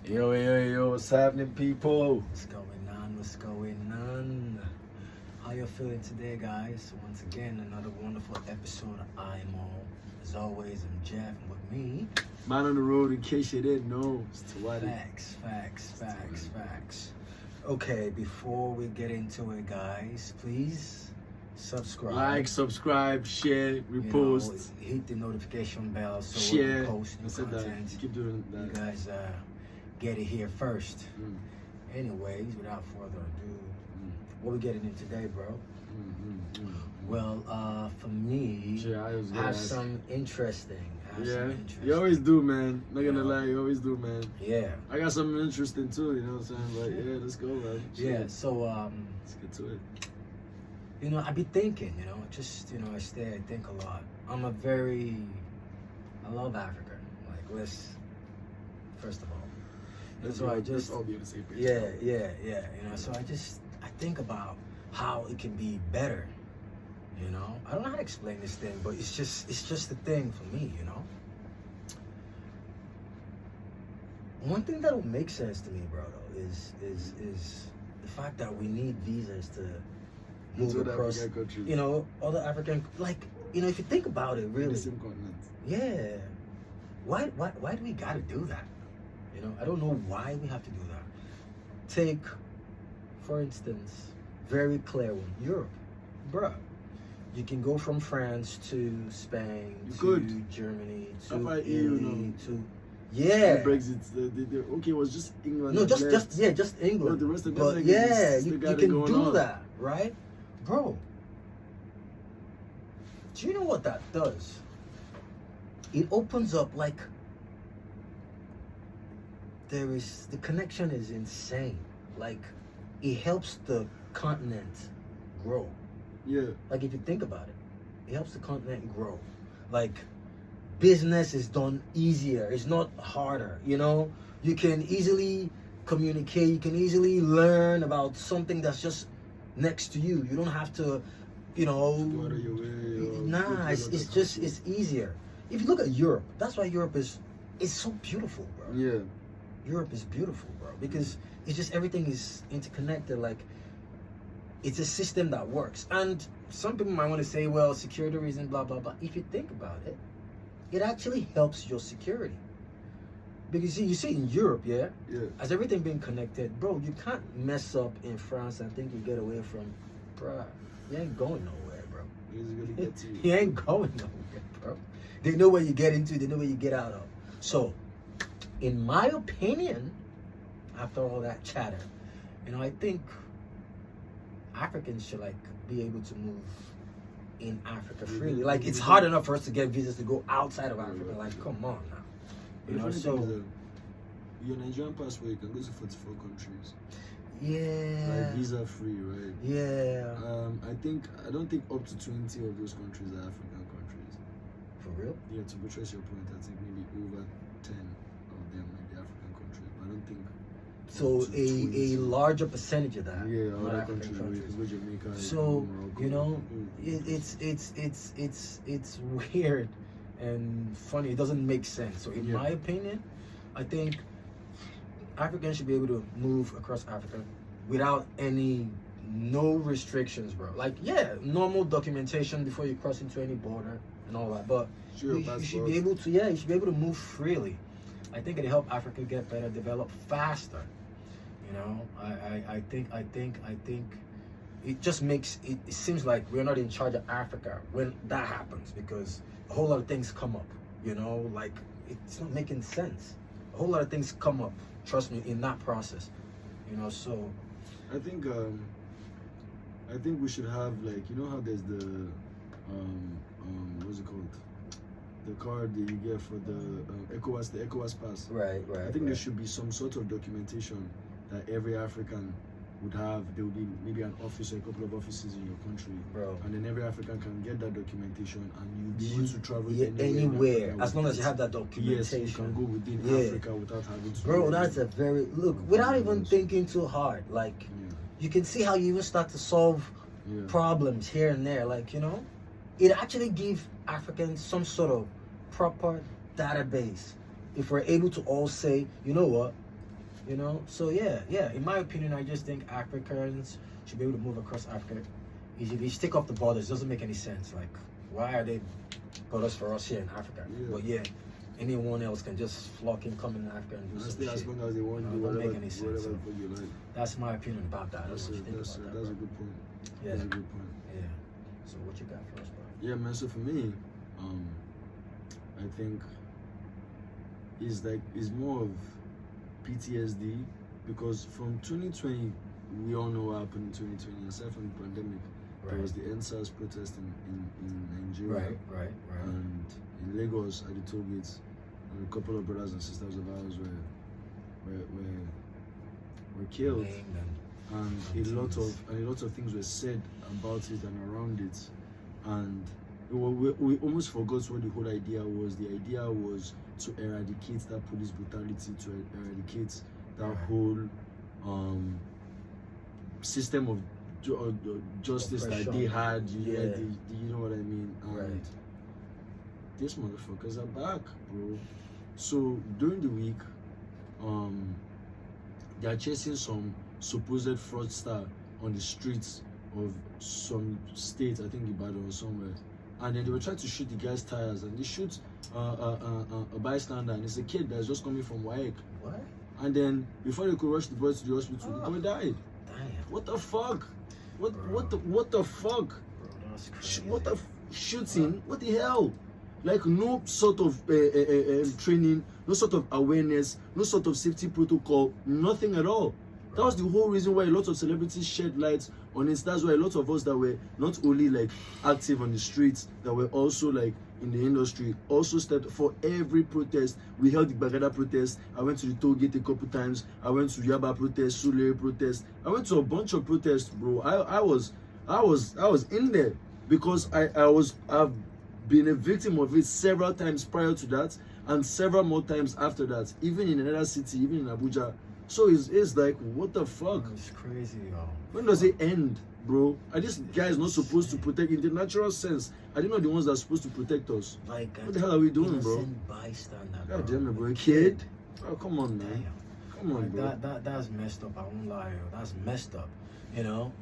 Yo, what's happening, people? What's going on? What's going on? How you feeling today, guys? Once again, another wonderful episode of IMO. As always, I'm Jeff, and with me, Man on the road, in case you didn't know, it's Tawati. Facts. Okay, before we get into it, guys, please subscribe. Like, subscribe, share, repost. Hit the notification bell so share. when we post new content, Keep doing that. you guys get it here first. Mm. Anyways, without further ado, what we getting in today, bro? Well, for me, I have some interesting. You always do, man. Not gonna lie, you always do, man. Yeah. I got something interesting too, you know what I'm saying? But yeah, let's go, man. Yeah, so, let's get to it. I be thinking, I think a lot. I love Africa. Like, first of all. So let's all be on the same page. Yeah. So I think about how it can be better. I don't know how to explain this thing, but it's just a thing for me. One thing that will make sense to me, bro, though, is the fact that we need visas to move across, other African, if you think about it, really. The same continent. Yeah. Why do we gotta do that? I don't know why we have to do that. Take, for instance, very clear one, Europe. Bruh, you can go from France to Spain Germany to Italy to... Yeah. Brexit, okay, it was just England. No, just England. No, the rest of but yeah, you can do that, right? Bro, do you know what that does? It opens up, the connection is insane. It helps the continent grow. Yeah. If you think about it helps the continent grow. Business is done easier. It's not harder, You can easily communicate. You can easily learn about something that's just next to you. You don't have to, it's easier. If you look at Europe, that's why Europe is so beautiful, bro. Yeah. Europe is beautiful, bro, because it's just everything is interconnected. It's a system that works. And some people might want to say, well, security reasons, blah, blah, blah. If you think about it, it actually helps your security. Because you see in Europe, yeah, as everything being connected, bro, you can't mess up in France and think you get away from, bro. You ain't going nowhere, bro. You ain't going nowhere, bro. They know where you get into, they know where you get out of. So, in my opinion, after all that chatter, I think Africans should be able to move in Africa freely. It's hard enough for us to get visas to go outside of Africa. Come on now. So your Nigerian passport, you can go to 44 countries. Yeah. Visa free, right? Yeah. I don't think up to 20 of those countries are African countries. For real? Yeah, to buttress your point, I think maybe over 10 of them might be African countries. But I don't think so a larger percentage of that. Yeah, other countries. With Jamaica. So it's weird and funny. It doesn't make sense. So in my opinion, I think Africans should be able to move across Africa without no restrictions, bro. Normal documentation before you cross into any border and all that. But you should be able to move freely. I think it'll help Africa get better, develop faster. I think it just makes it seems like we're not in charge of Africa when that happens, because a whole lot of things come up, it's not making sense. A whole lot of things come up, trust me, in that process, so I think we should have how there's the what's it called, the card that you get for the ECOWAS pass. Right. I think there should be some sort of documentation that every African would have. There would be maybe an office or a couple of offices in your country, bro, and then every African can get that documentation, and you'll be able to travel anywhere as long as you have that documentation. Yes, you can go within Africa without having to. Bro, that's a without even thinking too hard. You can see how you even start to solve problems here and there. It actually gives Africans some sort of proper database. If we're able to all say, you know what, You know, so yeah. In my opinion, I just think Africans should be able to move across Africa easily. Stick up the borders doesn't make any sense. Like, why are they borders for us here in Africa? Yeah. But yeah, anyone else can just flock in, come in Africa and do some As shit. long as they want to do Don't whatever, make any sense, whatever so. you like. That's my opinion about that. That's a good point. Yeah. That's a good point. Yeah. So what you got for us, bro? Yeah, man. So for me, I think it's more of PTSD because from 2020, we all know what happened in 2020. Aside from the pandemic, there was the NSAS protest in Nigeria, Right. and in Lagos at the toll gates, a couple of brothers and sisters of ours were killed, and a lot of things were said about it and around it, and we almost forgot what the whole idea was. The idea was to eradicate that police brutality, to eradicate that whole system of justice that they had. You know what I mean? And these motherfuckers are back, bro. So during the week, they are chasing some supposed fraudster on the streets of some state, I think Ibadan or somewhere, and then they were trying to shoot the guy's tires, and they shoot a bystander, and it's a kid that's just coming from WAEC. What? And then before they could rush the boy to the hospital, the boy died. Damn. What the fuck? What the fuck? Bro, that's crazy. Shooting? What the hell? Like no sort of training, no sort of awareness, no sort of safety protocol, nothing at all. That was the whole reason why a lot of celebrities shed light on it. That's why a lot of us that were not only like active on the streets, that were also like in the industry, also stepped for every protest. We held the Bagada protest. I went to the toll gate a couple times. I went to Yaba protest, Sule protest. I went to a bunch of protests, bro. I was in there because I've been a victim of it several times prior to that, and several more times after that, even in another city, even in Abuja. So it's like, what the fuck? It's crazy, yo. When does it end, bro? Are these guys not supposed to protect in the natural sense? Are they not the ones that are supposed to protect us? Like, what the hell are we doing, bro? Bystander, God damn it, bro. Kid? Oh, come on, man. Damn. Come on, like, bro. That's messed up. I won't lie, yo. That's messed up. You know?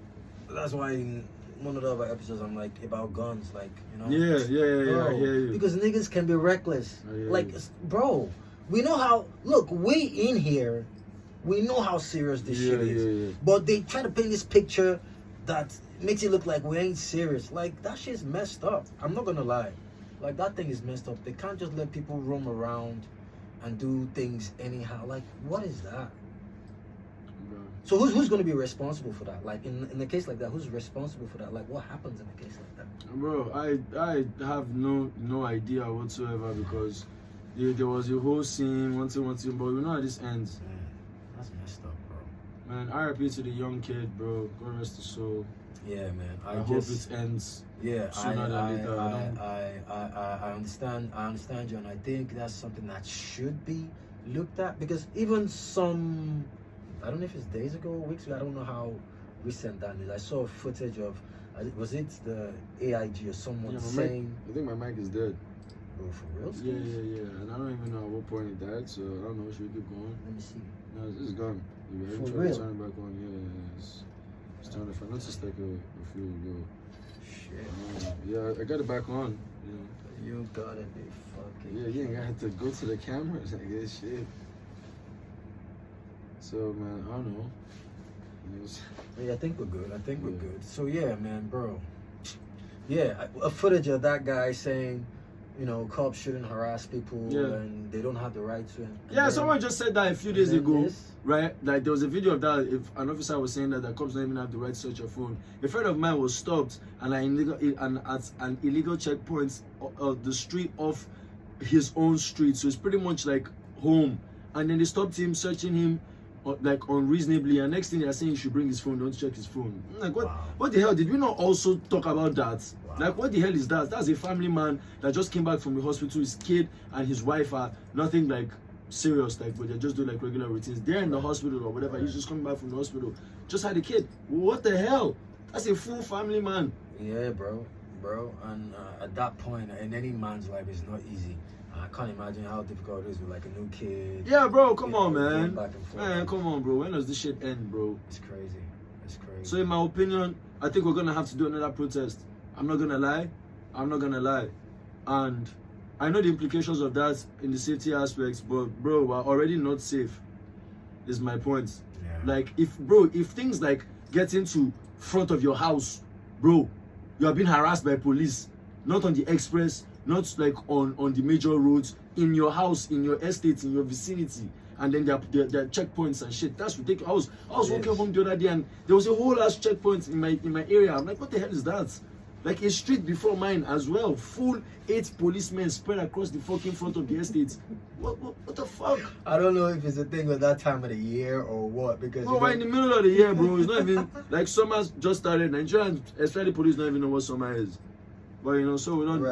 That's why in one of the other episodes I'm like about guns, like, you know? Yeah, bro, I hear you. Because niggas can be reckless. Like, you. bro, we know how, look, we in here, we know how serious this shit is. Yeah. But they try to paint this picture that makes it look like we ain't serious. Like, that shit's messed up. I'm not gonna lie. Like, that thing is messed up. They can't just let people roam around and do things anyhow. Like, what is that? Bro. So who's gonna be responsible for that? Like, in a case like that, who's responsible for that? Like, what happens in a case like that? Bro, I have no idea whatsoever, because there was a whole scene, one thing, but we know how this ends. Man, that's messed up, bro. Man, RIP to the young kid, bro. God rest his soul. Yeah, man. I hope it ends. Yeah, sooner than later. I understand you, and I think that's something that should be looked at, because even some, I don't know if it's days ago, weeks ago, I don't know how recent that is. I saw footage of, was it the AIG or someone saying, I think my mic is dead. bro, for real? Yeah, and I don't even know at what point it died, so I don't know. Should we keep going? Let me see. No, it's gone. Yeah, For try real? to turn it back on. Yeah, it's turned off. I noticed like a few ago. Shit. Yeah, I got it back on. You gotta be fucking. Yeah, you ain't got to go to the cameras and get shit. So man, I don't know. Yeah, I think we're good. We're good. So yeah, man, bro. Yeah, a footage of that guy saying, you know, cops shouldn't harass people and they don't have the right to. Yeah, someone just said that a few days ago, right? Like there was a video of that. If an officer was saying that the cops don't even have the right to search your phone. A friend of mine was stopped at an illegal checkpoint the street off his own street, so it's pretty much like home. And then they stopped him, searching him like unreasonably, and next thing they're saying he should bring his phone, don't check his phone. I'm like, what the hell? Did we not also talk about that? Like, what the hell is that? That's a family man that just came back from the hospital. His kid and his wife are nothing like serious, like, but they just do like regular routines. They're in the hospital or whatever. He's just coming back from the hospital. Just had a kid. What the hell? That's a full family man. Yeah, bro. And at that point, in any man's life, it's not easy. I can't imagine how difficult it is with like a new kid. Yeah, bro, come you on, know, going man. back and forth. Man, come on, bro. When does this shit end, bro? It's crazy. It's crazy. So in my opinion, I think we're gonna have to do another protest. I'm not gonna lie. And I know the implications of that in the safety aspects, but bro, we're already not safe. Is my point. Yeah. Like if things like get into front of your house, bro, you are being harassed by police, not on the express, not like on the major roads, in your house, in your estate, in your vicinity, and then there are checkpoints and shit. That's ridiculous. I was walking home the other day and there was a whole ass checkpoint in my area. I'm like, what the hell is that? Like a street before mine as well, full 8 policemen spread across the fucking front of the estate. What the fuck? I don't know if it's a thing with that time of the year or what, because Bro, we're in the middle of the year, bro. It's not even like summer's just started. Nigerian, especially police, don't even know what summer is. But you know, so we don't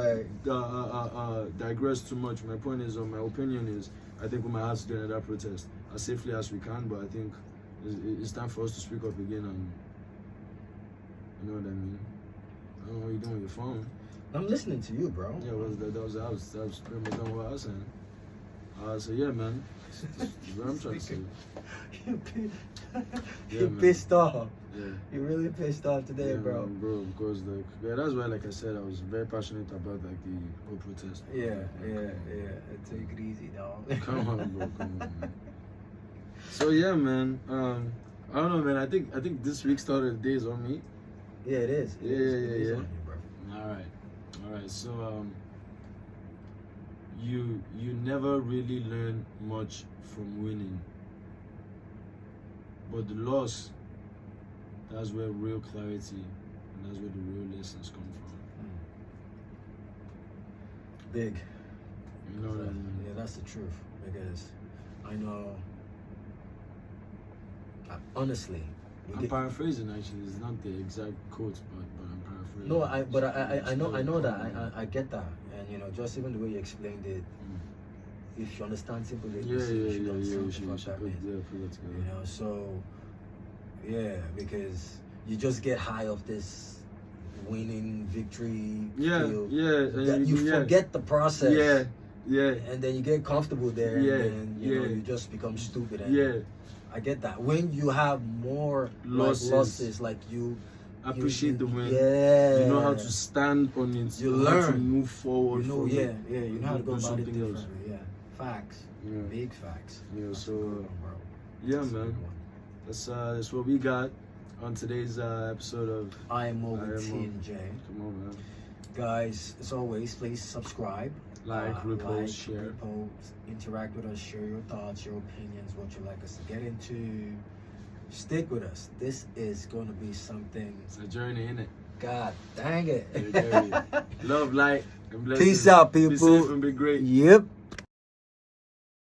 digress too much. My point is, my opinion is, I think we might have to do another protest as safely as we can. But I think it's time for us to speak up again, and you know what I mean. I don't know what you're doing with your phone. I'm listening to you, bro. Yeah, that was pretty much done what I was saying. So yeah, man. That's what I'm trying to say. You're pissed off. Yeah. You're really pissed off today, Yeah, bro. man, bro, because like that's why, like I said, I was very passionate about like the whole protest. Yeah. Take it easy, dog. Come on, bro. Come on, man. So yeah, man. I don't know, man. I think this week started days on me. Yeah, it is. It is Yeah. on you, bro. All right. So you never really learn much from winning, but the loss, that's where real clarity and that's where the real lessons come from. Big. You know what I mean? Yeah, that's the truth. Because I know, honestly, I'm paraphrasing actually. It's not the exact quote, but I'm paraphrasing. No, I know that. I get that, and you know, just even the way you explained it. If you understand simple English, you should understand what that means. Put that together. You know, so yeah, because you just get high of this winning victory feel. That you forget the process. Yeah. And then you get comfortable there, and then you know you just become stupid. And I get that. When you have more losses, like you appreciate the win. Yeah. You know how to stand on it. You learn learn to move forward. You know, you know how to go about it something differently. else. Yeah. Facts. Yeah. Big facts. Yeah. That's So a good one, bro. yeah, That's a man. good one. That's what we got on today's episode of IMO with T and J. Come on, man. Guys, as always, please subscribe, Like, repost, share. interact with us, share your thoughts, your opinions, what you'd like us to get into. Stick with us. This is going to be something. It's a journey, innit? God dang it. Love, light, and blessings. Peace out, people. Be safe and be great. Yep.